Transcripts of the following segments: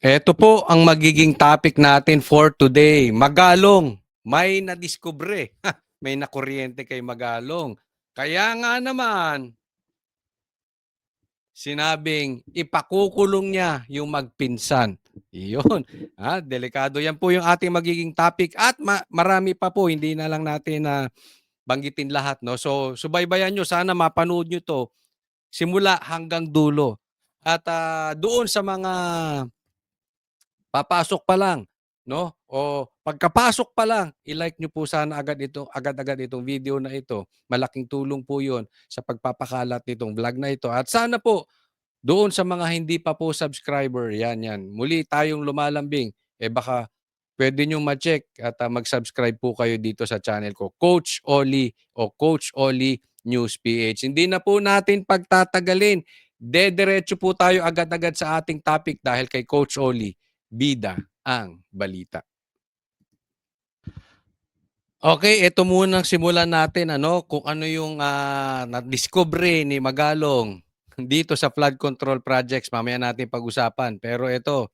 Eto po ang magiging topic natin for today. Magalong, may nadiskubre. May nakuryente kay Magalong. Kaya nga naman, sinabing ipakukulong niya yung magpinsan. Iyon. Delikado yan po yung ating magiging topic at marami pa po. Hindi na lang natin na banggitin lahat. No? So, subaybayan nyo. Sana mapanood nyo to simula hanggang dulo. At doon sa mga papasok pa lang, no? O pagkapasok pa lang, i-like nyo po sana agad-agad itong video na ito. Malaking tulong po 'yon sa pagpapakalat nitong vlog na ito. At sana po doon sa mga hindi pa po subscriber, yan. Muli tayong lumalambing. Baka pwede nyo ma-check at mag-subscribe po kayo dito sa channel ko, Coach Oli o Coach Oli News PH. Hindi na po natin pagtatagalin. Dediretso po tayo agad-agad sa ating topic dahil kay Coach Oli, bida ang balita. Okay, ito munang simulan natin kung ano yung na-discover ni Magalong dito sa flood control projects. Mamaya natin pag-usapan. Pero ito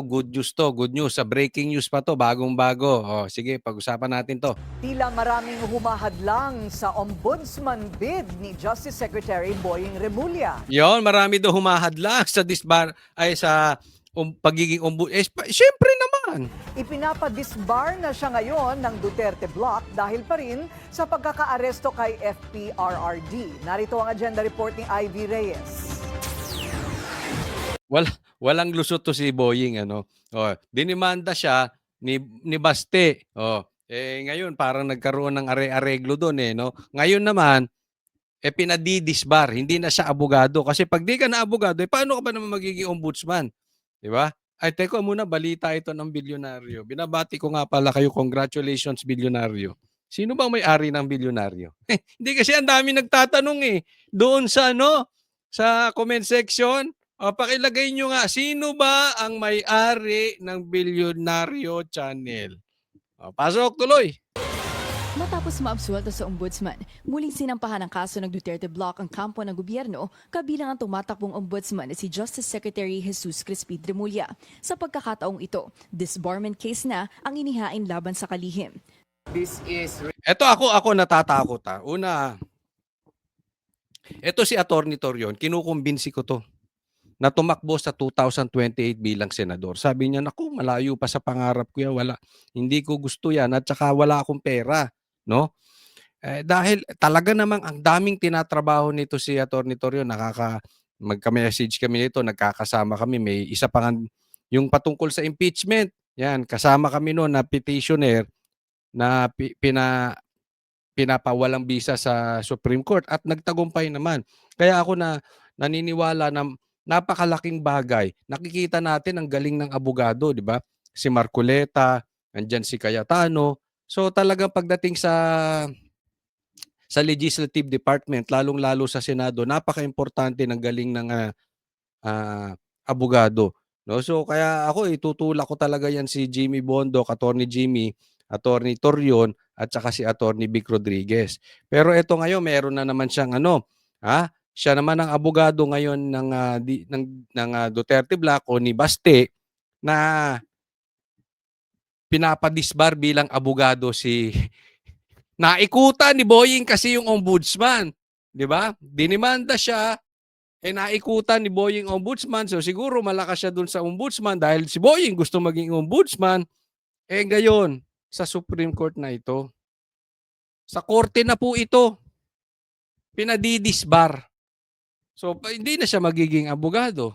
good news to. Good news. Sa breaking news pa to, bagong-bago. Sige, pag-usapan natin to. Tila maraming humahadlang sa ombudsman bid ni Justice Secretary Boying Remulla. Yon, marami daw humahadlang sa pagiging syempre naman. Ipinapadisbar na siya ngayon ng Duterte Block dahil pa rin sa pagkakaaresto kay FPRRD. Narito ang agenda report ni Ivy Reyes. Walang lusot to si Boying dinimanda siya ni Baste. Ngayon parang nagkaroon ng areglo doon no. Ngayon naman pinadidisbar, hindi na siya abogado kasi pag di ka na abogado, paano ka ba naman magiging ombudsman? 'Di ba? Ay teko muna, balita ito ng bilyonaryo. Binabati ko nga pala kayo, congratulations bilyonaryo. Sino bang may-ari ng bilyonaryo? Hindi kasi ang dami nagtatanong doon sa sa comment section. Pakilagay nyo nga, sino ba ang may-ari ng Bilyonaryo Channel? Pasok, tuloy! Matapos maabsuelto sa ombudsman, muling sinampahan ng kaso ng Duterte Block ang kampo ng gobyerno, kabilang ang tumatakbong ombudsman na si Justice Secretary Jesus Crispin Remulla. Sa pagkakataong ito, disbarment case na ang inihain laban sa kalihim. Ito ako natatakot Una, ito si Attorney Torion, kinukumbinsi ko to na tumakbo sa 2028 bilang senador. Sabi niya, naku, malayo pa sa pangarap ko yan. Hindi ko gusto yan at saka wala akong pera. No? Dahil talaga namang ang daming tinatrabaho nito si Attorney Torion. Magka-message kami nito, nagkakasama kami. May isa pa yung patungkol sa impeachment. Yan, kasama kami noon na petitioner na pinapawalang bisa sa Supreme Court at nagtagumpay naman. Kaya ako naniniwala na napakalaking bagay. Nakikita natin ang galing ng abogado, di ba? Si Marcoleta, andyan si Cayetano. So talagang pagdating sa legislative department, lalong-lalo sa Senado, napaka-importante ng galing ng abogado. No? So kaya ako itutulak ko talaga yan si Jimmy Bondoc, Attorney Jimmy, Attorney Torion, at saka si Attorney Vic Rodriguez. Pero ito ngayon, meron na naman siyang siya naman ang abogado ngayon ng Duterte Block o ni Baste na pinapadisbar bilang abogado si naikutan ni Boying kasi yung ombudsman, 'di ba? Dinimanda siya, naikutan ni Boying ombudsman, so siguro malakas siya dun sa ombudsman dahil si Boying gusto maging ombudsman. Ngayon sa Supreme Court na ito, sa korte na po ito, pinadidisbar. So, hindi na siya magiging abogado.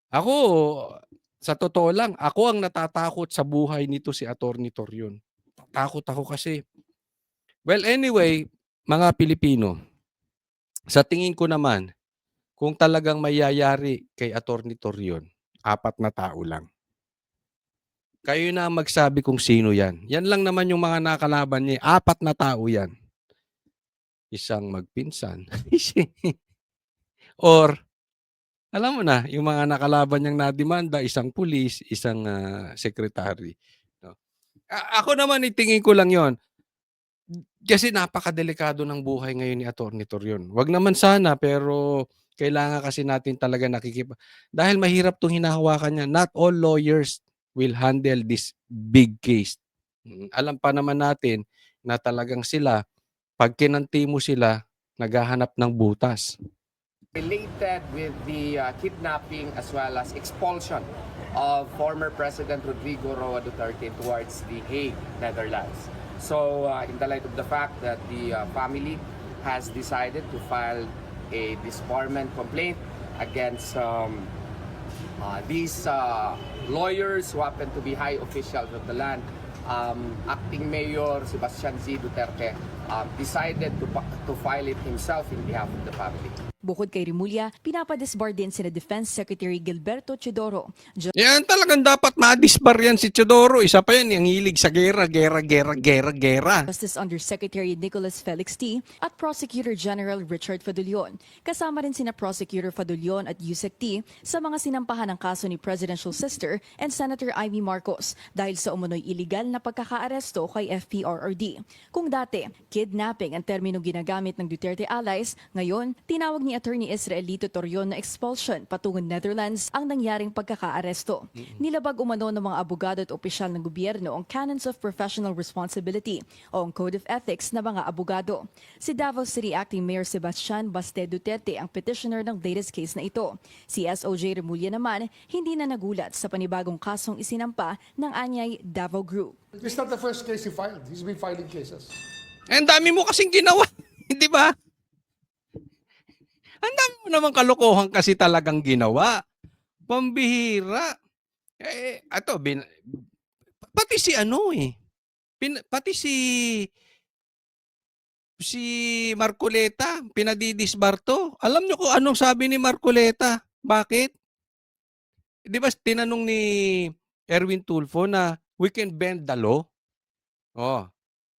Ako, sa totoo lang, ako ang natatakot sa buhay nito si Attorney Torion. Takot ako kasi. Well, anyway, mga Pilipino, sa tingin ko naman, kung talagang mayayari kay Attorney Torion, 4 na tao lang. Kayo na magsabi kung sino yan. Yan lang naman yung mga nakalaban niya. 4 na tao yan. Isang magpinsan. Or, alam mo na, yung mga nakalaban niyang nadimanda, isang pulis, isang sekretary. No? Ako naman, itingin ko lang yon. Kasi napakadelikado ng buhay ngayon ni Attorney Torion. Wag naman sana, pero Kailangan kasi natin talaga dahil mahirap 'tong hinahawakan niya. Not all lawyers will handle this big case. Alam pa naman natin na talagang sila, 'pag kinanti mo sila, naghahanap ng butas. Related with the kidnapping as well as expulsion of former President Rodrigo Roa Duterte towards The Hague, Netherlands. So, in the light of the fact that the family has decided to file a disbarment complaint against these lawyers who happen to be high officials of the land, Acting Mayor Sebastian Z. Duterte decided to file it himself in behalf of the family. Bukod kay Remulla, pinapadisbar din sina Defense Secretary Gilberto Teodoro, Yan talagang dapat ma-disbar yan si Teodoro. Isa pa yan, yung hilig sa gera. Justice Undersecretary Nicholas Felix T. at Prosecutor General Richard Fadulion. Kasama rin sina Prosecutor Fadulion at Yusek T. sa mga sinampahan ng kaso ni Presidential Sister and Senator Amy Marcos dahil sa umunoy iligal na pagkakaaresto kay FPRRD. Kung dati, kidnapping ang termino ginagamit ng Duterte allies, ngayon, tinawag ni Attorney Israelito Torion na expulsion patungong Netherlands ang nangyaring pagkakaaresto. Nilabag umano ng mga abogado at opisyal ng gobyerno ang Canons of Professional Responsibility o ang Code of Ethics na mga abogado. Si Davao City Acting Mayor Sebastian Baste Duterte ang petitioner ng latest case na ito. Si SOJ Remulla naman hindi na nagulat sa panibagong kasong isinampa ng Anyay Davao Group. This is not the first case he filed. He's been filing cases. Ang dami mo kasing ginawa. Hindi ba? Ang dami mo naman kalokohan kasi talagang ginawa. Pambihira. Pati si pati si Marcoleta, pinadidisbarto. Alam niyo kung anong sabi ni Marcoleta? Bakit? Di ba tinanong ni Erwin Tulfo na we can bend the law? Oh,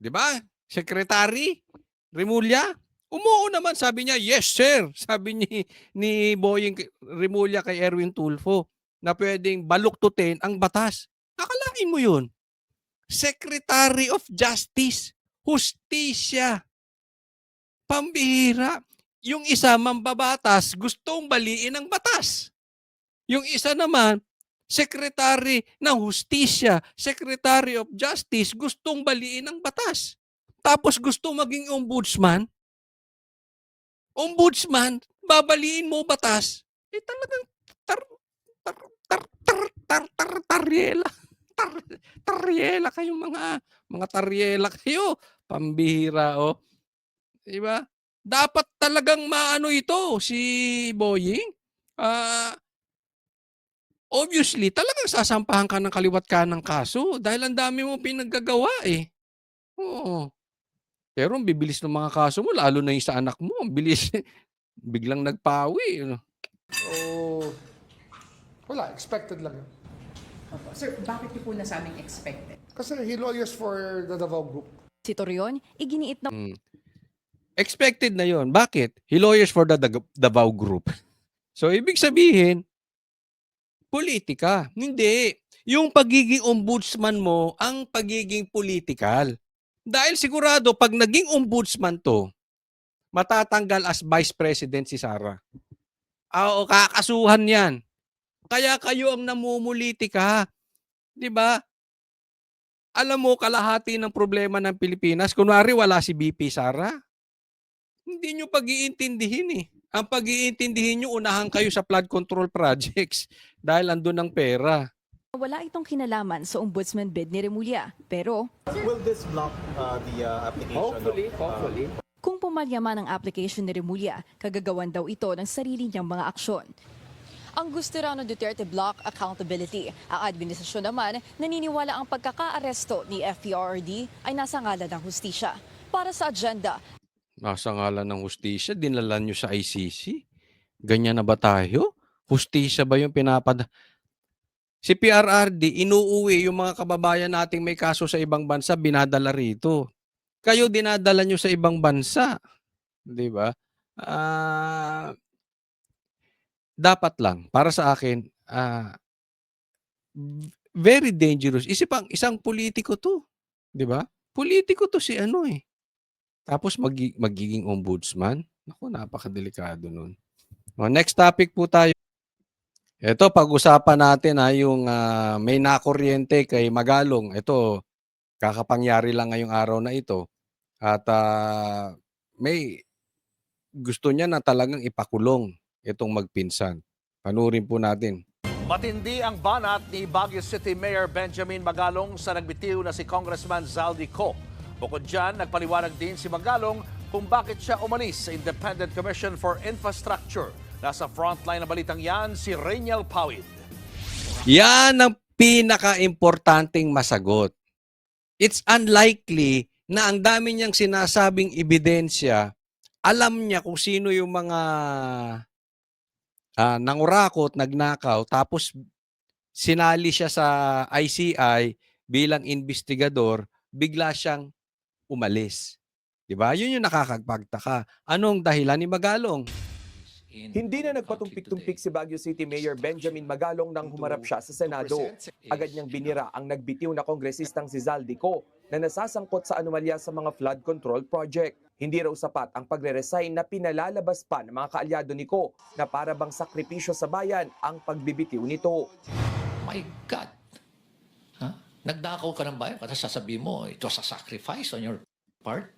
di ba? Secretary Remulla, umuo naman, sabi niya, yes sir. Sabi ni Boying Remulla kay Erwin Tulfo na pwedeng baluktutin ang batas. Akalain mo yun? Secretary of Justice, Hustisya, pambihira. Yung isa mambabatas, gustong baliin ang batas. Yung isa naman, Secretary ng Hustisya, Secretary of Justice, gustong baliin ang batas. Tapos gusto maging ombudsman. Ombudsman, babaliin mo batas. Talagang taryela. Taryela kayong mga taryela kayo. Pambihira, oh. Diba? Dapat talagang maano ito si Boying. Obviously, talagang sasampahan ka ng kaliwat kanang kaso dahil ang dami mo pinaggagawa eh. Oo. Pero ang bibilis ng mga kaso mo, lalo na yung sa anak mo, ang bilis. Biglang nagpawi. So, wala, expected lang yun. Sir, bakit niyo po nasabing expected? Kasi he lawyers for the Davao Group. Si Torion, iginiit na Expected na yon. Bakit? He lawyers for the Davao Group. So, ibig sabihin, politika. Hindi. Yung pagiging ombudsman mo, ang pagiging political. Dahil sigurado, pag naging ombudsman to, matatanggal as vice president si Sara. O kakasuhan yan. Kaya kayo ang namumulitika. Di ba? Alam mo, kalahati ng problema ng Pilipinas, kunwari wala si BP Sara, hindi nyo pag-iintindihin eh. Ang pag-iintindihin nyo, unahan kayo sa flood control projects dahil andun ang pera. wala itong kinalaman sa ombudsman bid ni Remulla. Pero Will this block the application? Hopefully. kung pumalyaman ang application ni Remulla, kagagawan daw ito ng sarili niyang mga aksyon. Ang gusto raw ng Duterte block accountability. Ang administrasyon naman naniniwala ang pagkakaaresto ni FPRRD ay nasa ngalan ng hustisya. Para sa agenda, Nasa ngalan ng hustisya, dinala nyo sa ICC? Ganyan na ba tayo? Hustisya ba yung Si PRRD, inuuwi yung mga kababayan nating may kaso sa ibang bansa, binadala rito. Kayo dinadala nyo sa ibang bansa. Di ba? Dapat lang, para sa akin, very dangerous. Isang politiko to. Di ba? Politiko to si ano eh. Tapos magiging ombudsman. Naku, napakadelikado nun. Next topic po tayo. Ito, pag-usapan natin yung may nakuryente kay Magalong. Ito, kakapangyari lang ngayong araw na ito. At may gusto niya na talagang ipakulong itong magpinsan. Panurin po natin. Matindi ang banat ni Baguio City Mayor Benjamin Magalong sa nagbitiw na si Congressman Zaldi Co. Bukod dyan, nagpaliwanag din si Magalong kung bakit siya umalis sa Independent Commission for Infrastructure. Nasa frontline na balitang yan, si Reynel Pawid. Yan ang pinaka-importanting masagot. It's unlikely na ang dami niyang sinasabing ebidensya, alam niya kung sino yung mga nangurakot, nagnakaw, tapos sinali siya sa ICI bilang investigador, bigla siyang umalis. Diba? Yun yung nakakapagtaka. Anong dahilan ni Magalong? Hindi na nagpatumpik-tumpik si Baguio City Mayor Benjamin Magalong nang humarap siya sa Senado. Agad niyang binira ang nagbitiw na kongresistang si Zaldi Co na nasasangkot sa anomalya sa mga flood control project. Hindi raw sapat ang pagre-resign na pinalalabas pa ng mga kaalyado ni Co na para bang sakripisyo sa bayan ang pagbibitiw nito. My God! Ha? Nagdakaw ka ng bayan, kasi sasabihin mo, it was a sacrifice on your part.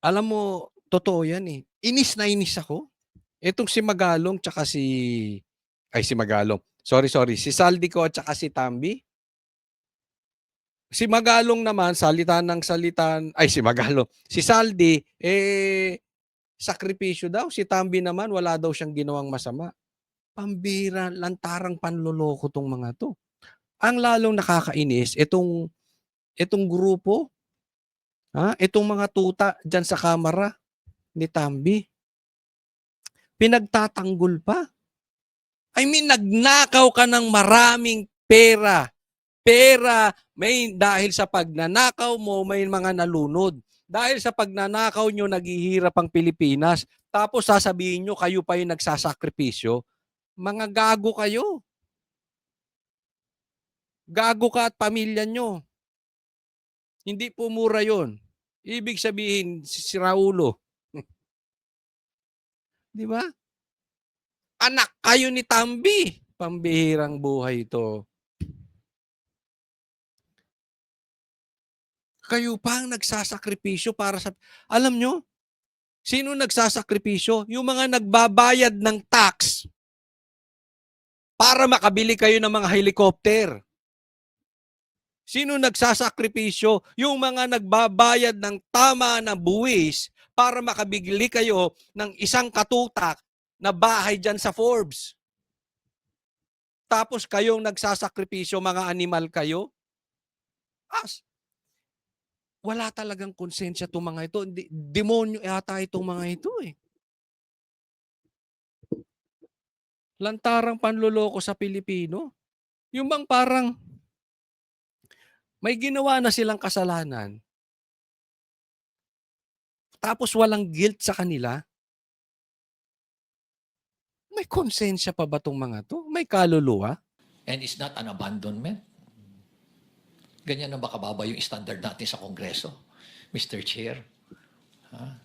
Alam mo, totoo yan eh. Inis na inis ako. Itong si Magalong tsaka si Magalong. Sorry. Si Zaldi Co at tsaka si Tambi. Si Magalong naman, si Magalong. Si Zaldi, sakripisyo daw. Si Tambi naman, wala daw siyang ginawang masama. Pambira, lantarang panloloko tong mga to. Ang lalong nakakainis, itong grupo, itong mga tuta dyan sa kamera ni Tambi. Pinagtatanggol pa. I mean, nagnakaw ka ng maraming pera. Dahil sa pagnanakaw mo, may mga nalunod. Dahil sa pagnanakaw nyo, naghihirap ang Pilipinas. Tapos sasabihin nyo, kayo pa yung nagsasakripisyo. Mga gago kayo. Gago ka at pamilya nyo. Hindi po mura yun. Ibig sabihin, si Raulo. Di ba? Anak kayo ni Tambi. Pambihirang buhay ito. Kayo pa ang nagsasakripisyo para sa... Alam nyo, sino nagsasakripisyo? Yung mga nagbabayad ng tax para makabili kayo ng mga helicopter. Sino nagsasakripisyo? Yung mga nagbabayad ng tama na buwis para makabili kayo ng isang katutak na bahay dyan sa Forbes. Tapos kayong nagsasakripisyo, mga animal kayo? Wala talagang konsensya itong mga ito. Demonyo yata itong mga ito eh. Lantarang panloloko sa Pilipino. Yung bang parang may ginawa na silang kasalanan, tapos walang guilt sa kanila. May konsensya pa ba itong mga to? May kaluluwa? And it's not an abandonment. Ganyan na ba kababa yung standard natin sa Kongreso, Mr. Chair? Ha?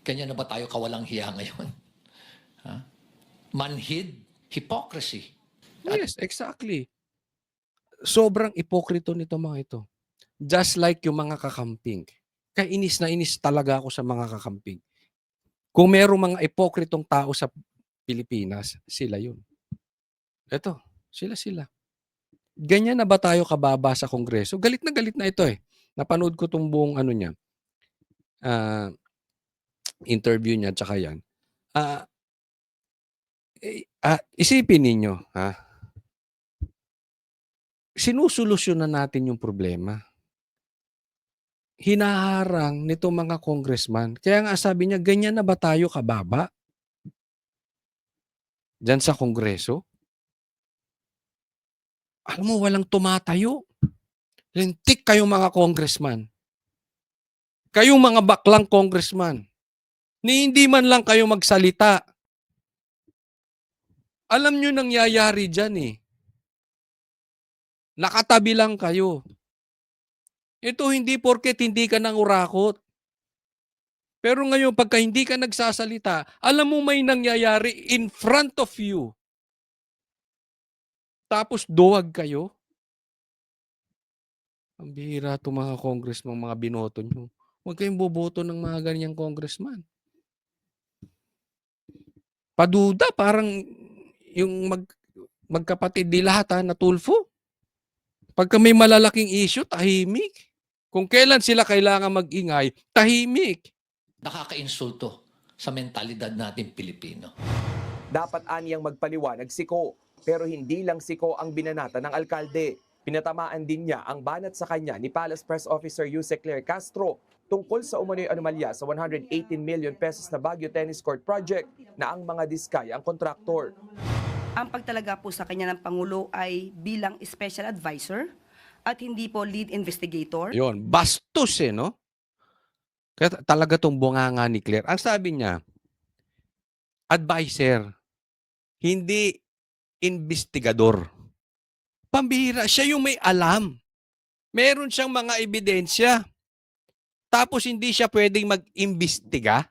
Ganyan na ba tayo kawalang hiya ngayon? Ha? Manhid, hypocrisy. Yes, exactly. Sobrang ipokrito nito mga ito. Just like yung mga kakamping. Kaya inis na inis talaga ako sa mga kakamping. Kung merong mga ipokritong tao sa Pilipinas, sila yun. Ito, sila. Ganyan na ba tayo kababa sa Kongreso? Galit na ito eh. Napanood ko itong buong niya. Interview niya, tsaka yan. Isipin ninyo, sinusolusyonan natin yung problema. Hinaharang nito mga congressman. Kaya nga sabi niya, ganyan na ba tayo kababa? Diyan sa Kongreso? Alam mo, walang tumatayo. Lintik kayong mga congressman. Kayong mga baklang congressman. Ni hindi man lang kayo magsalita. Alam nyo nangyayari dyan eh. Nakatabi lang kayo. Ito hindi porket hindi ka nang urakot. Pero ngayon, pagka hindi ka nagsasalita, alam mo may nangyayari in front of you. Tapos duwag kayo. Ang bihira itong mga congressman, mga binoto nyo. Huwag kayong boboto ng mga ganyang congressman. Paduda, parang yung magkapatid di lahat natulfo. Pagka may malalaking issue, tahimik. Kung kailan sila kailangan mag-ingay, tahimik. Nakaka-insulto sa mentalidad natin Pilipino. Dapat aniyang magpaliwanag si Ko, pero hindi lang si Ko ang binanata ng alkalde. Pinatamaan din niya ang banat sa kanya ni Palace Press Officer Yuse Claire Castro tungkol sa umano'y anomalya sa 118 million pesos na Baguio Tennis Court project na ang mga Diskaya ang kontraktor. Ang pagtalaga po sa kanya ng Pangulo ay bilang special advisor at hindi po lead investigator. Yun, bastos no? Kaya talaga itong bunganga ni Claire. Ang sabi niya, advisor, hindi investigador. Pambihira, siya yung may alam. Meron siyang mga ebidensya. Tapos hindi siya pwedeng mag-imbestiga.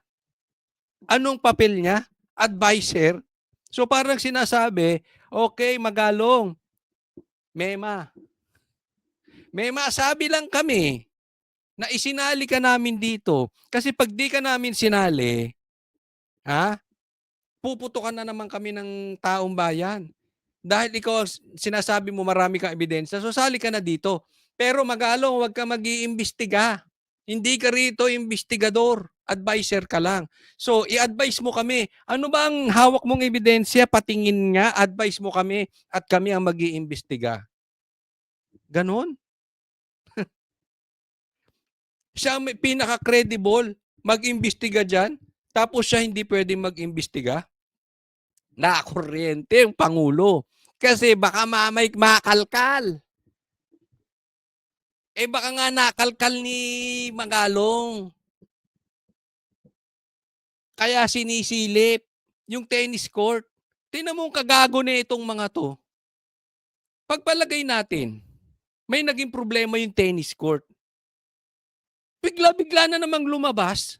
Anong papel niya? Advisor. So parang sinasabi, okay, Magalong, Mema, sabi lang kami na isinali ka namin dito. Kasi pag di ka namin sinali, puputukan na naman kami ng taong bayan. Dahil ikaw, sinasabi mo marami kang ebidensya, so sali ka na dito. Pero Magalong, huwag ka mag-iimbestiga. Hindi ka rito investigador. Advisor ka lang. So, i-advise mo kami. Ano ba ang hawak mong ebidensya? Patingin nga, advise mo kami at kami ang mag-iimbestiga. Ganon. Siya ang pinaka-credible mag-imbestiga dyan, tapos siya hindi pwedeng mag-imbestiga. Nakakuryente yung Pangulo. Kasi baka makalkal. Baka nga nakalkal ni Magalong. Kaya sinisilip yung tennis court. Tingnan mo ang kagago na itong mga to. Pagpalagay natin, may naging problema yung tennis court. Bigla-bigla na namang lumabas.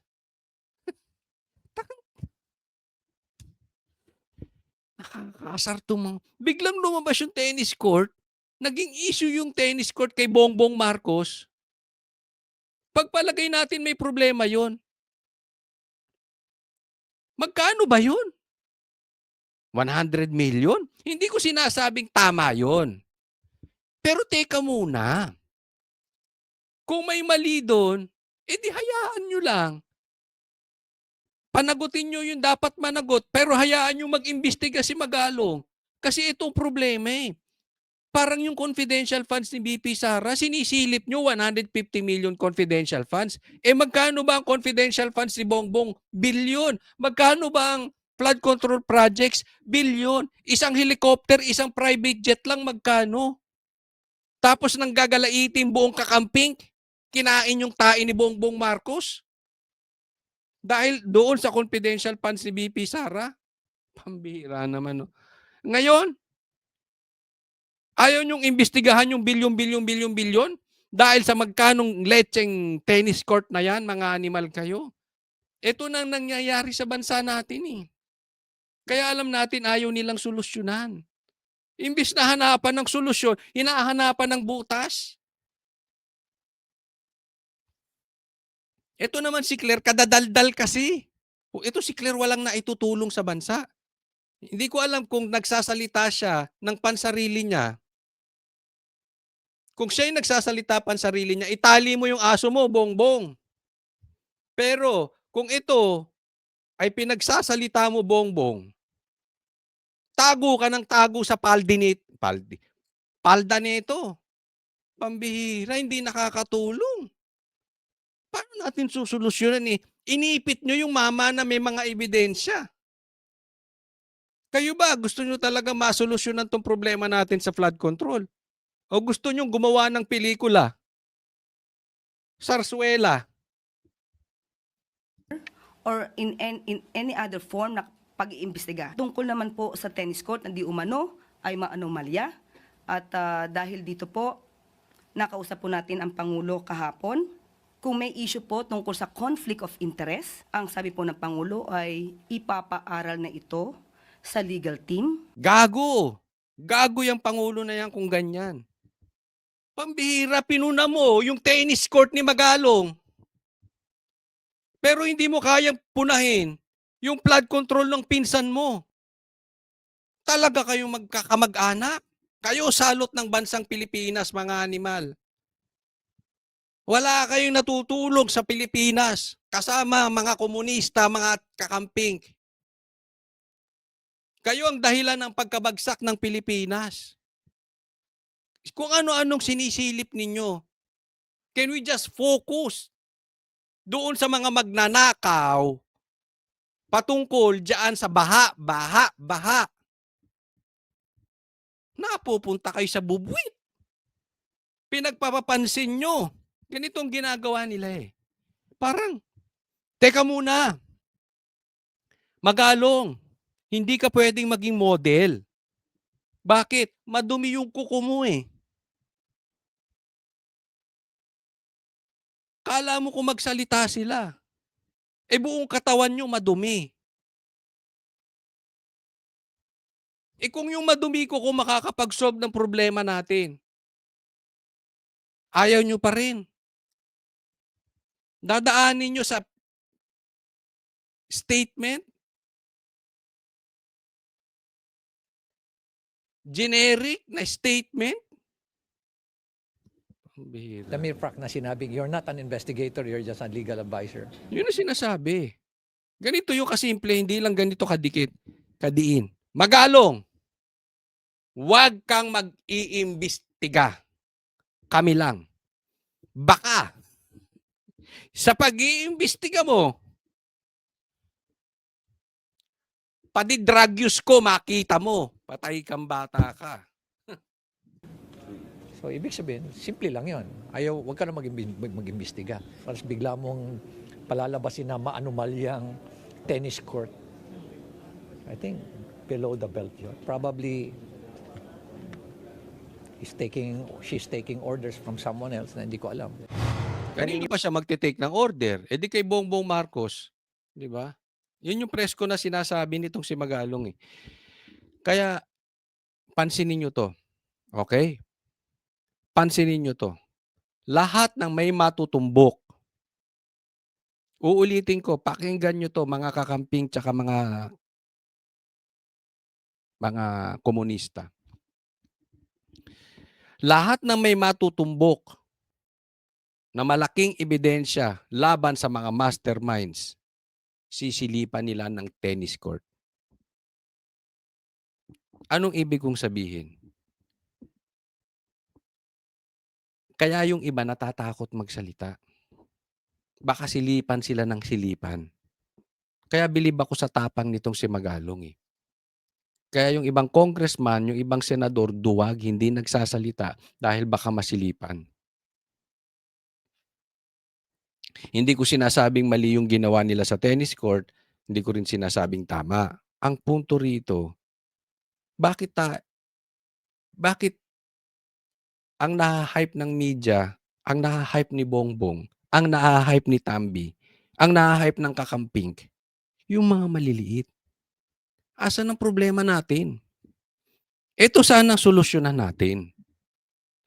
Nakakasar itong biglang lumabas yung tennis court. Naging issue yung tennis court kay Bongbong Marcos. Pagpalagay natin may problema yon. Magkano ba yun? 100 million? Hindi ko sinasabing tama yon. Pero teka muna. Kung may mali doon, edi hayaan nyo lang. Panagutin nyo yung dapat managot, pero hayaan nyo mag-imbestiga si Magalong. Kasi itong problema Parang yung confidential funds ni BP Sara, sinisilip nyo 150 million confidential funds. Magkano ba ang confidential funds ni Bongbong? Bilyon. Magkano ba ang flood control projects? Bilyon. Isang helicopter, isang private jet lang, magkano? Tapos nang gagalaitin buong kakamping, kinain yung tae ni Bongbong Marcos. Dahil doon sa confidential funds ni BP Sara. Pambihira naman. No? Ngayon, ayaw niyong imbestigahan yung bilyon dahil sa magkanong lecheng tennis court na yan, mga animal kayo. Ito nang nangyayari sa bansa natin Kaya alam natin ayaw nilang solusyonan. Imbis na hanapan ng solusyon, hinahanapan ng butas. Ito naman si Claire, kadadaldal kasi. Ito si Claire walang naitutulong sa bansa. Hindi ko alam kung nagsasalita siya ng pansarili niya. Kung siya yung nagsasalita pansarili niya, itali mo yung aso mo, Bongbong. Pero kung ito ay pinagsasalita mo, Bongbong, tago ka ng tago sa palda nito. Pambihira, hindi nakakatulong. Paano natin susolusyonan Inipit nyo yung mama na may mga ebidensya. Kayo ba, gusto nyo talaga masolusyonan tong problema natin sa flood control? O gusto nyo gumawa ng pelikula? Sarsuela. Or in any other form na pag-iimbestiga. Tungkol naman po sa tennis court na di umano ay maanomalya. At dahil dito po, nakausap po natin ang Pangulo kahapon Kung may issue po tungkol sa conflict of interest, ang sabi po ng Pangulo ay ipapaaral na ito sa legal team. Gago! Gago yung Pangulo na yan kung ganyan. Pambihira, pinuna mo yung tennis court ni Magalong. Pero hindi mo kayang punahin yung flood control ng pinsan mo. Talaga kayong magkakamag-anak? Kayo salot ng bansang Pilipinas, mga animal. Wala kayong natutulong sa Pilipinas. Kasama mga komunista, mga kakamping. Kayo ang dahilan ng pagkabagsak ng Pilipinas. Kung ano-anong sinisilip ninyo. Can we just focus doon sa mga magnanakaw patungkol dyan sa baha. Napupunta kayo sa bubwit. Pinagpapapansin nyo. Ganitong ginagawa nila eh. Parang, teka muna. Magalong, hindi ka pwedeng maging model. Bakit? Madumi yung kuko mo eh. Kala mo kung magsalita sila. Eh buong katawan nyo madumi. Eh kung yung madumi ko kung makakapag-solve ng problema natin, ayaw nyo pa rin. Dadaanin nyo sa statement, generic na statement. The mere fact na sinabing, you're not an investigator, you're just a legal advisor. Yun ang sinasabi. Ganito yung kasimple, hindi lang ganito kadikit, kadiin. Magalong, huwag kang mag-iimbestiga. Kami lang. Baka, sa pag-iimbestiga mo, pati drug use ko, makita mo, patay kang bata ka. So, ibig sabihin, simple lang yon. Ayaw, huwag ka na mag-imbestiga. Tapos bigla mong palalabasin na maanumalyang tennis court. I think, below the belt yun. Probably, she's taking orders from someone else na hindi ko alam. Kanino pa siya magte-take ng order? E di kay Bongbong Marcos. Di ba? Yun yung presko na sinasabi nitong si Magalong eh. Kaya, pansinin nyo to. Okay? Pansinin nyo to. Lahat ng may matutumbok, uulitin ko, pakinggan nyo to, mga kakamping tsaka mga komunista. Lahat ng may matutumbok na malaking ebidensya laban sa mga masterminds, sisilipan nila ng tennis court. Anong ibig kong sabihin? Kaya yung iba natatakot magsalita. Baka silipan sila ng silipan. Kaya bilib ako sa tapang nitong si Magalong eh. Kaya yung ibang congressman, yung ibang senador, duwag, hindi nagsasalita dahil baka masilipan. Hindi ko sinasabing mali yung ginawa nila sa tennis court, hindi ko rin sinasabing tama. Ang punto rito, bakit ang nahahype ng media, ang nahahype ni Bongbong, ang nahahype ni Tambi, ang nahahype ng kakamping, yung mga maliliit? Asan ang problema natin? Ito sana solusyonan natin.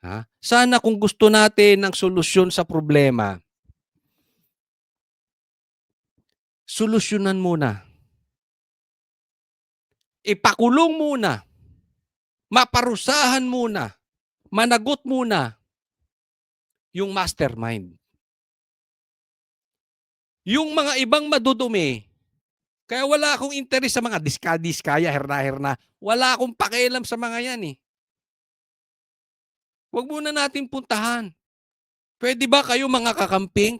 Ha? Sana kung gusto natin ng solusyon sa problema, solusyonan muna. Ipakulong muna. Maparusahan muna. Managot muna yung mastermind. Yung mga ibang madudumi, kaya wala akong interes sa mga diskaya, herna-herna. Wala akong pakialam sa mga yan eh. Huwag muna natin puntahan. Pwede ba kayo mga kakamping?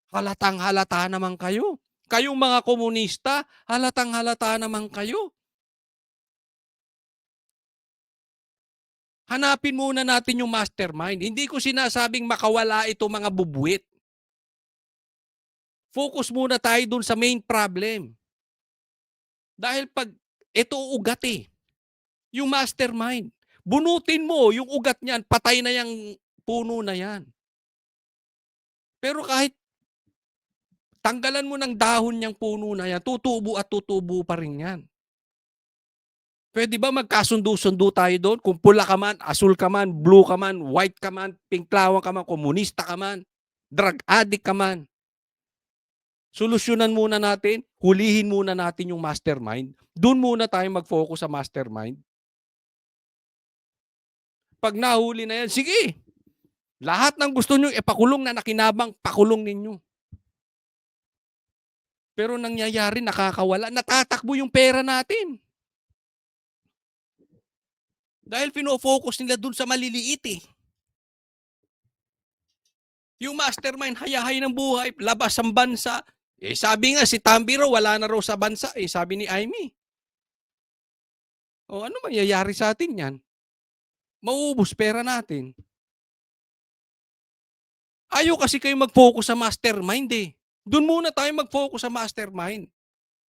Halatang-halata naman kayo. Kayong mga komunista, halatang-halata naman kayo. Hanapin muna natin yung mastermind. Hindi ko sinasabing makawala ito mga bubuwit. Focus muna tayo dun sa main problem. Dahil pag ito ugat eh, yung mastermind, bunutin mo yung ugat niyan, patay na yung puno na yan. Pero kahit tanggalan mo ng dahon niyang puno na yan, tutubo at tutubo pa rin yan. Pwede ba magkasundo-sundo tayo doon? Kung pula ka man, asul ka man, blue ka man, white ka man, pinklawang ka man, komunista ka man, drug addict ka man. Solusyonan muna natin, hulihin muna natin yung mastermind. Doon muna tayo mag-focus sa mastermind. Pag nahuli na yan, sige. Lahat ng gusto nyo ipakulong na nakinabang, pakulong ninyo. Pero nangyayari, nakakawala, natatakbo yung pera natin. Dahil fino-focus nila dun sa maliliit eh. Yung mastermind, hayahay ng buhay, labas ang bansa. Eh sabi nga, si Tambiro, wala na raw sa bansa eh, sabi ni Amy. O ano mangyayari sa atin yan? Mauubos pera natin. Ayaw kasi kayo mag-focus sa mastermind eh. Doon muna tayo mag-focus sa mastermind.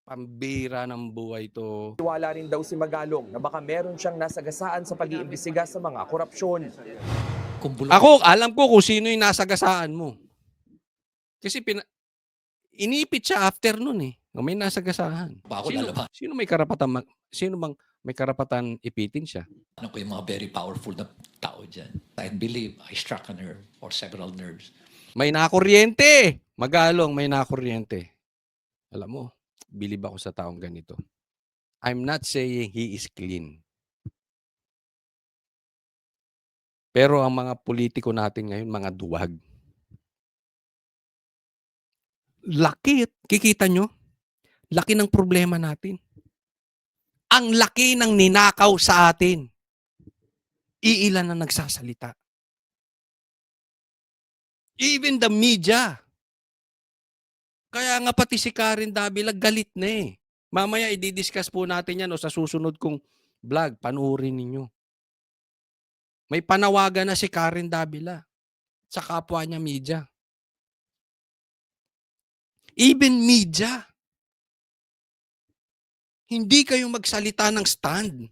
Pambira ng buhay to. Wala rin daw si Magalong na baka meron siyang nasagasaan sa pag-iimbestiga sa mga korupsyon. Ako, alam ko kung sino yung nasagasaan mo. Kasi inipit siya after nun eh. May nasagasaan. Sino may karapatan sino bang may karapatan ipitin siya? Ano ko yung mga very powerful na tao dyan. I believe I struck a nerve or several nerves. May nakuryente. Magalong, may nakuryente. Alam mo, bilib ako sa taong ganito. I'm not saying he is clean. Pero ang mga politiko natin ngayon, mga duwag. Laki, kikita nyo? Laki ng problema natin. Ang laki ng ninakaw sa atin. Iilan na nagsasalita. Even the media. Kaya nga pati si Karen Davila galit na eh. Mamaya i-discuss po natin yan o sa susunod kong vlog, panuorin ninyo. May panawagan na si Karen Davila sa kapwa niya media. Even media. Hindi kayo magsalita ng stand.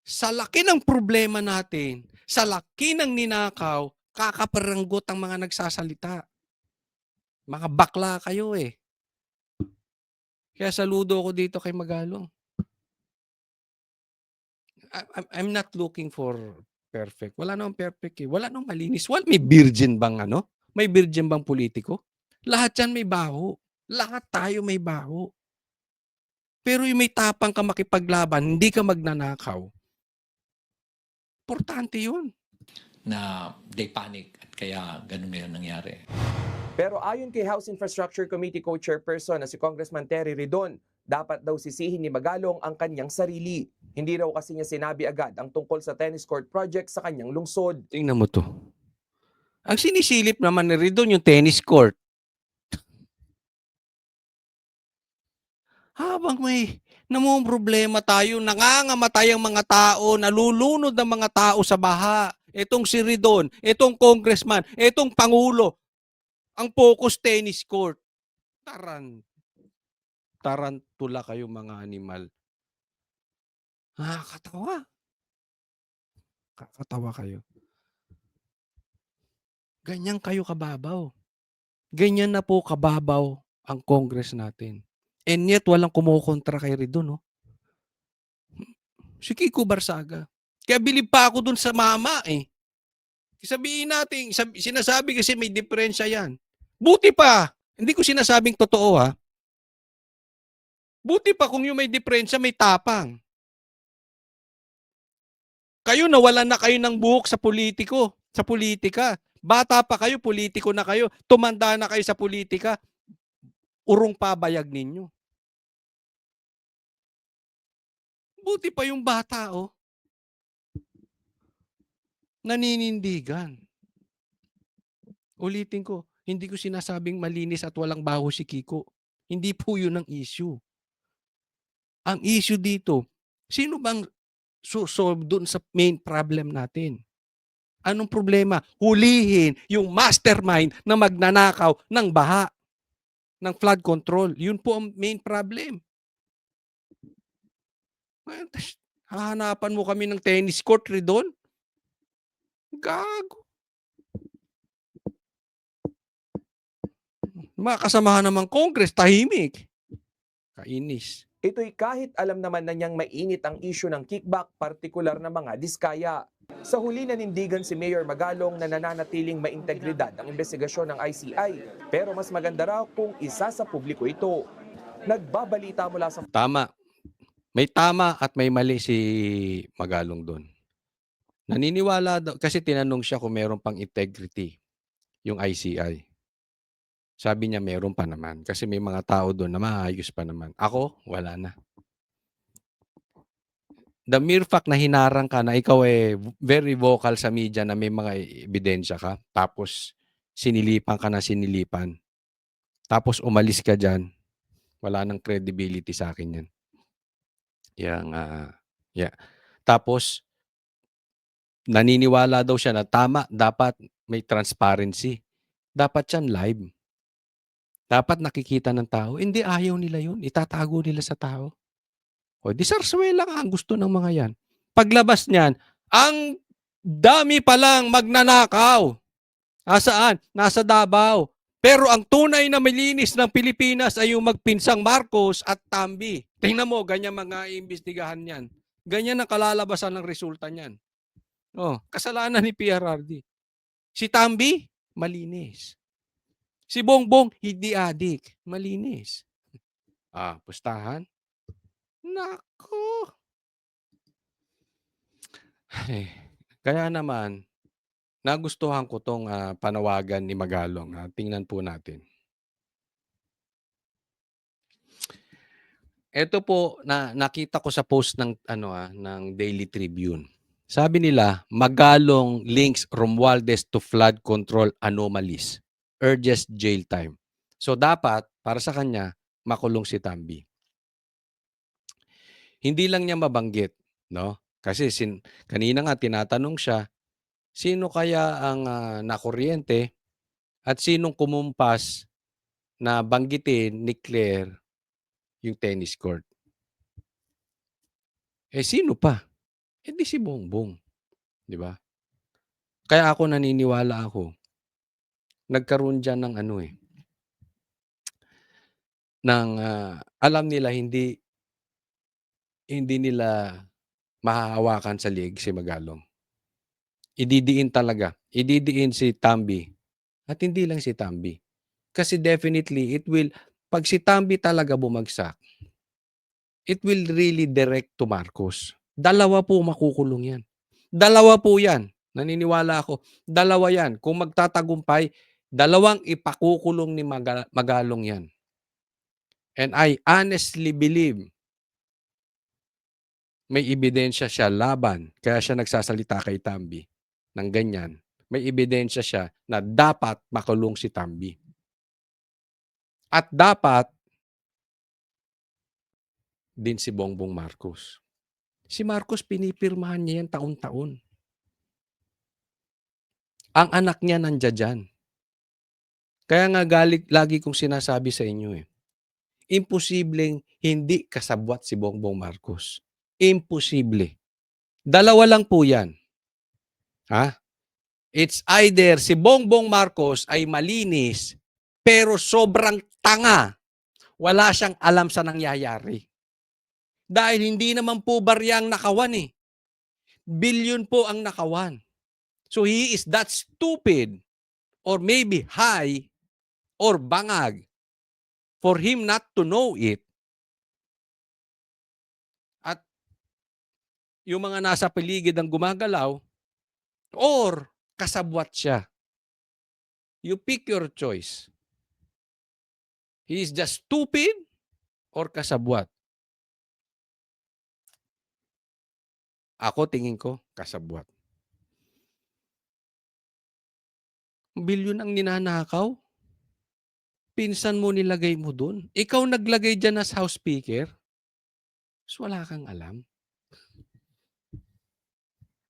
Sa laki ng problema natin, sa laki ng ninakaw, kakaparanggot ang mga nagsasalita. Mga bakla kayo eh. Kaya saludo ako dito kay Magalong. I'm not looking for perfect. Wala namang perfect eh. Wala namang malinis. May virgin bang ano? May virgin bang politiko? Lahat yan may baho. Lahat tayo may baho. Pero yung may tapang ka makipaglaban, hindi ka magnanakaw. Importante yun. Na they panic at kaya ganun ngayon nangyari. Pero ayon kay House Infrastructure Committee Co-Chairperson na si Congressman Terry Ridon, dapat daw sisihin ni Magalong ang kanyang sarili. Hindi raw kasi niya sinabi agad ang tungkol sa tennis court project sa kanyang lungsod. Tingnan mo to. Ang sinisilip naman ni Ridon yung tennis court. Habang may namumroblema tayo, nangangamatay ang mga tao, nalulunod ang mga tao sa baha. Itong si Ridon, itong congressman, itong pangulo, ang focus tennis court. Tarantula kayo mga animal. Nakakatawa. Kakatawa kayo. Ganyan kayo kababaw. Ganyan na po kababaw ang Congress natin. And yet, walang kumukontra kay Ridon, no? Si Kiko Barsaga. Kaya bilib pa ako dun sa mama, eh. Sabihin natin, sinasabi kasi may diferensya yan. Buti pa. Hindi ko sinasabing totoo, ha. Buti pa kung yung may diferensya, may tapang. Kayo, nawalan na kayo ng buhok sa politika. Bata pa kayo, politiko na kayo. Tumanda na kayo sa politika. Urong pabayag ninyo. Buti pa yung bata, oh. Naninindigan. Ulitin ko, hindi ko sinasabing malinis at walang baho si Kiko. Hindi po yun ang issue. Ang issue dito, sino bang solve dun sa main problem natin? Anong problema? Hulihin yung mastermind na magnanakaw ng baha, ng flood control. Yun po ang main problem. Hahanapan mo kami ng tennis court, Ridon? Gago. Mga kasamahan naman Congress, tahimik. Kainis. Ito'y kahit alam naman na niyang mainit ang issue ng kickback, partikular na mga diskaya. Sa huli nanindigan si Mayor Magalong na nananatiling maintegridad ang investigasyon ng ICI, pero mas maganda raw kung isa sa publiko ito. Nagbabalita mula sa Tama. May tama at may mali si Magalong doon. Naniniwala daw, kasi tinanong siya kung meron pang integrity yung ICI. Sabi niya meron pa naman kasi may mga tao doon na maayos pa naman. Ako, wala na. The mere fact na hinarang ka na ikaw very vocal sa media na may mga ebidensya ka, tapos sinilipan ka na sinilipan, tapos umalis ka dyan, wala nang credibility sa akin yan. Yeah. Tapos, naniniwala daw siya na tama, dapat may transparency. Dapat yan live. Dapat nakikita ng tao. Hindi, ayaw nila yun. Itatago nila sa tao. O, di sarswela nga ang gusto ng mga yan. Paglabas niyan, ang dami palang magnanakaw. Nasaan? Nasa Davao. Pero ang tunay na malinis ng Pilipinas ay yung magpinsang Marcos at Tambi. Tingnan mo, ganyan mga iimbestigahan yan. Ganyan ang kalalabasan ng resulta niyan. Oh, kasalanan ni PRRD. Si Tambi, malinis. Si Bongbong, hindi adik. Malinis. Pustahan? Nako. Kaya naman, nagustuhan ko tong panawagan ni Magalong. Tingnan po natin. Ito po, nakita ko sa post ng, ng Daily Tribune. Sabi nila, Magalong links Romualdez to flood control anomalies. Urges jail time. So dapat, para sa kanya, makulong si Tambi. Hindi lang niya mabanggit, no? Kasi kanina nga tinatanong siya, sino kaya ang nakuryente at sinong kumumpas na banggitin ni Claire yung tennis court? Sino pa? Di si Bongbong. Di ba? Kaya ako naniniwala ako, nagkaroon dyan ng alam nila hindi nila mahahawakan sa liig si Magalong. Ididiin talaga. Ididiin si Tambi. At hindi lang si Tambi. Kasi definitely, pag si Tambi talaga bumagsak, it will really direct to Marcos. Dalawa po makukulong yan. Dalawa po yan. Naniniwala ako. Dalawa yan. Kung magtatagumpay, dalawang ipakukulong ni Magalong yan. And I honestly believe may ebidensya siya laban. Kaya siya nagsasalita kay Tambi ng ganyan. May ebidensya siya na dapat makulong si Tambi. At dapat din si Bongbong Marcos. Si Marcos, pinipirmahan niya yan taon-taon. Ang anak niya nandiyan dyan. Kaya nga lagi kong sinasabi sa inyo imposibleng hindi kasabwat si Bongbong Marcos. Imposible. Dalawa lang po yan. It's either si Bongbong Marcos ay malinis, pero sobrang tanga. Wala siyang alam sa nangyayari. Dahil hindi naman po baryang nakawan Billion po ang nakawan. So he is that stupid or maybe high or bangag for him not to know it. At yung mga nasa paligid ang gumagalaw or kasabwat siya. You pick your choice. He is just stupid or kasabwat. Ako tingin ko, kasabwat. Bilyon ang ninanakaw. Pinsan mo nilagay mo dun. Ikaw naglagay dyan as House Speaker. So wala kang alam.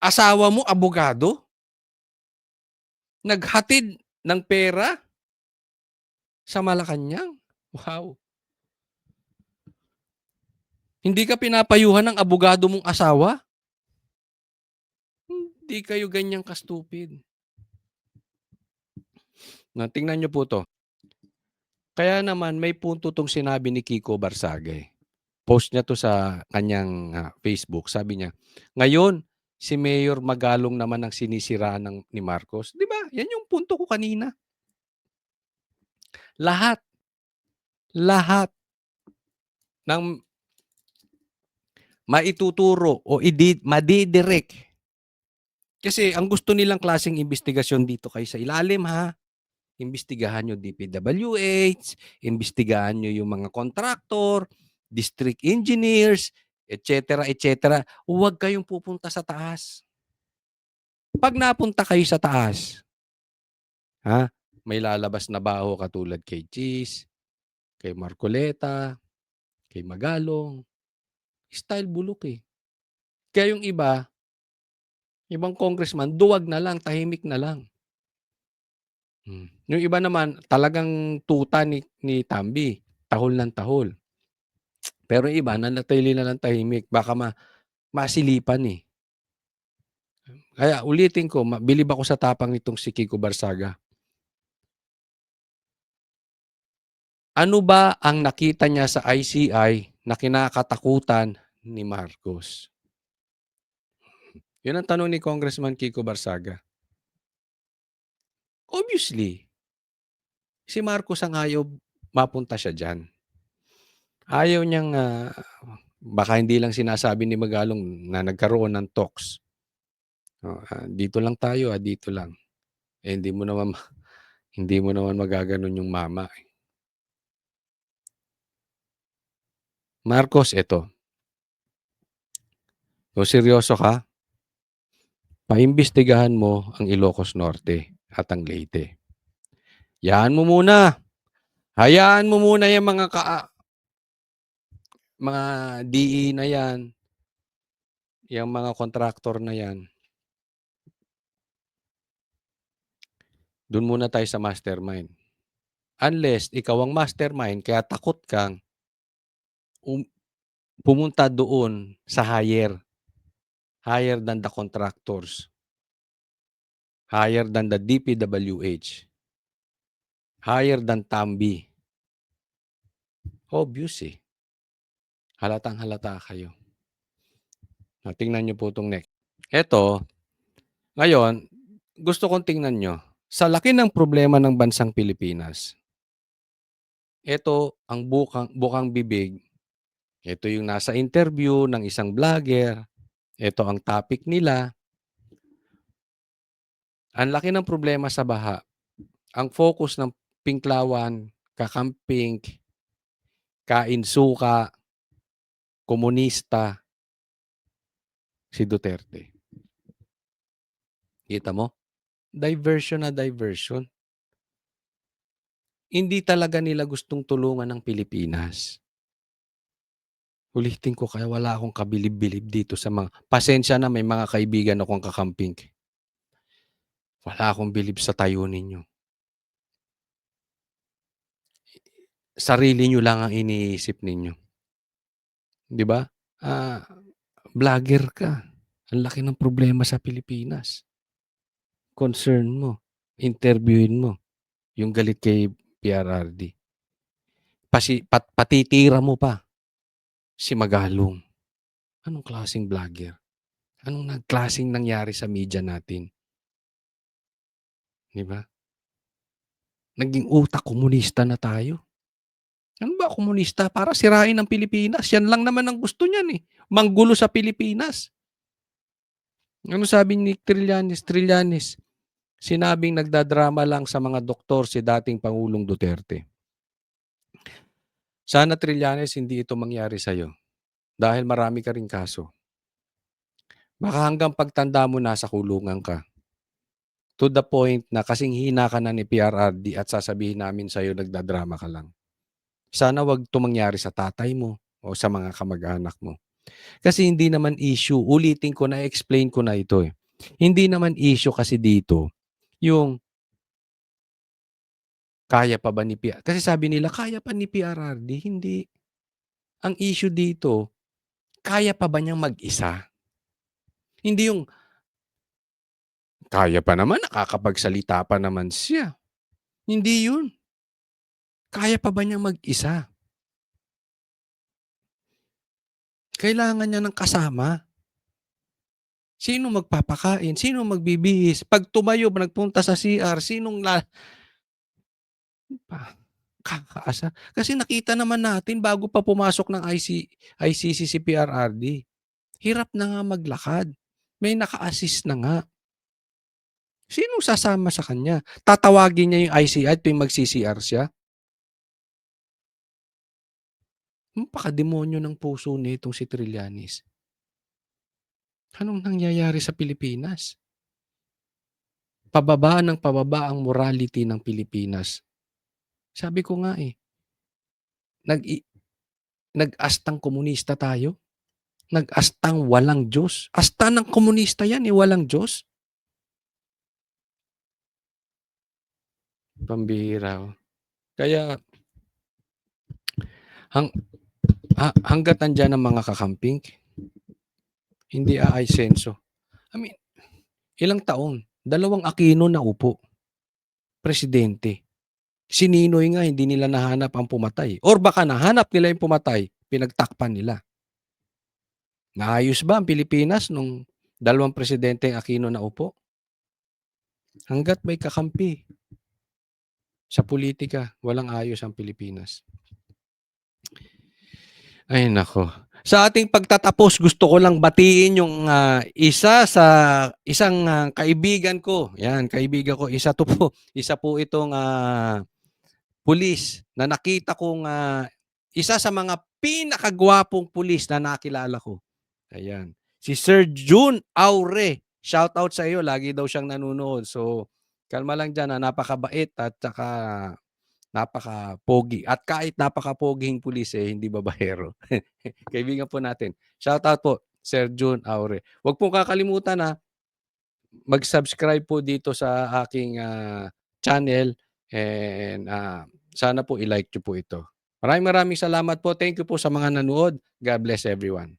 Asawa mo, abogado. Naghatid ng pera sa Malacanang. Wow. Hindi ka pinapayuhan ng abogado mong asawa? Hindi kayo ganyang ka-stupid. Tingnan nyo po to. Kaya naman may punto 'tong sinabi ni Kiko Barsaga, eh. Post niya 'to sa kanyang, Facebook. Sabi niya, "Ngayon, si Mayor Magalong naman ang sinisiraan ni Marcos." 'Di ba? 'Yan yung punto ko kanina. Lahat, lahat ng maituturo o madidirect. Kasi ang gusto nilang klaseng imbestigasyon dito kayo sa ilalim, ha. Imbestigahan niyo DPWH, imbestigahan niyo yung mga kontraktor, district engineers, et cetera, huwag kayong pupunta sa taas. 'Pag napunta kayo sa taas, may lalabas na baho katulad kay Cheese, kay Marcoleta, kay Magalong, style bulok, eh. Kaya yung ibang congressman duwag na lang, tahimik na lang. Yung iba naman talagang tuta ni Tambi, tahol ng tahol. Pero yung iba nanatili na lang tahimik baka masilipan, eh. Kaya ulitin ko, bilib ako sa tapang nitong si Kiko Barsaga. Ano ba ang nakita niya sa ICI na kinakatakutan ni Marcos? Yun ang tanong ni Congressman Kiko Barsaga. Obviously, si Marcos ang ayaw mapunta siya diyan. Ayaw niyang, baka hindi lang sinasabi ni Magalong na nagkaroon ng talks. Dito lang tayo, dito lang. Eh, hindi mo naman magaganon yung mama, eh. Marcos, eto. Kung seryoso ka, paimbestigahan mo ang Ilocos Norte at ang Leyte. Hayaan mo muna yung mga DE na yan, yung mga kontraktor na yan. Doon muna tayo sa mastermind. Unless ikaw ang mastermind kaya takot kang pumunta doon sa higher than the contractors, higher than the DPWH, higher than Tambi. Obvious, eh. Halatang-halata kayo. Tingnan niyo po itong next. Eto, ngayon, gusto kong tingnan nyo. Sa laki ng problema ng bansang Pilipinas, ito ang bukang bibig. Ito yung nasa interview ng isang vlogger. Ito ang topic nila. Ang laki ng problema sa baha. Ang focus ng Pinklawan, kakamping, kain suka, komunista, si Duterte. Kita mo? Diversion na diversion. Hindi talaga nila gustong tulungan ng Pilipinas. Ulitin ko, kaya wala akong kabilib-bilib dito sa mga... Pasensya na, may mga kaibigan akong kakamping. Wala akong bilib sa tayo ninyo. Sarili nyo lang ang iniisip ninyo. Di ba? Vlogger ka. Ang laki ng problema sa Pilipinas. Concern mo. Interviewin mo. Yung galit kay PRRD. Patitira mo pa si Magalong. Anong klaseng vlogger? Anong klaseng nangyari sa media natin? Di ba? Naging utak komunista na tayo. Ano ba komunista? Para sirain ang Pilipinas. Yan lang naman ang gusto niyan, eh. Manggulo sa Pilipinas. Ano sabi ni Trillanes? Sinabing nagdadrama lang sa mga doktor si dating Pangulong Duterte. Sana, Trillanes, hindi ito mangyari sa'yo. Dahil marami ka ring kaso. Baka hanggang pagtanda mo nasa kulungan ka. To the point na kasing hina ka na ni PRRD at sasabihin namin sa'yo nagdadrama ka lang. Sana wag ito mangyari sa tatay mo o sa mga kamag-anak mo. Kasi hindi naman issue. Ulitin ko na, explain ko na ito, eh. Hindi naman issue kasi dito yung kaya pa ba ni PRRD. Kasi sabi nila, kaya pa ni PRRD. Hindi. Ang issue dito, kaya pa ba niyang mag-isa? Hindi yung kaya pa naman, nakakapagsalita pa naman siya. Hindi yun. Kaya pa ba niyang mag-isa? Kailangan niya ng kasama. Sino magpapakain? Sino magbibihis? Pag tumayo, nagpunta sa CR, kakaasa? Kasi nakita naman natin bago pa pumasok ng ICC si PRRD. Hirap na nga maglakad. May naka-assist na nga. Sinong sasama sa kanya? Tatawagin niya yung ICI at mag-CCR siya? Pakademonyo ng puso nitong si Trillanes. Anong nangyayari sa Pilipinas? Pababa ng pababa ang morality ng Pilipinas. Sabi ko nga nag-astang komunista tayo. Nag-astang walang Diyos. Asta ng komunista yan, walang Diyos. Pambihira. Kaya, hanggat andyan ang mga kakamping, hindi aaysenso. I mean, ilang taon? 2 Aquino na upo. Presidente. Si Ninoy nga, hindi nila nahanap ang pumatay. Or baka nahanap nila yung pumatay, pinagtakpan nila. Naayos ba ang Pilipinas nung 2 presidente Aquino na upo? Hanggat may kakampi sa politika, walang ayos ang Pilipinas. Ay nako. Sa ating pagtatapos, gusto ko lang batiin yung isang kaibigan ko. Yan, kaibigan ko. Isa po itong pulis na nakita kong isa sa mga pinakagwapong pulis na nakilala ko. Ayan. Si Sir June Aure. Shout out sa iyo. Lagi daw siyang nanonood. So, kalma lang dyan. Napakabait at saka napaka-pogi. At kahit napaka-poging pulis hindi babaero. Kaibigan po natin. Shout out po, Sir June Aure. Huwag po kakalimutan mag-subscribe po dito sa aking channel and sana po i-like nyo po ito. Maraming salamat po. Thank you po sa mga nanood. God bless everyone.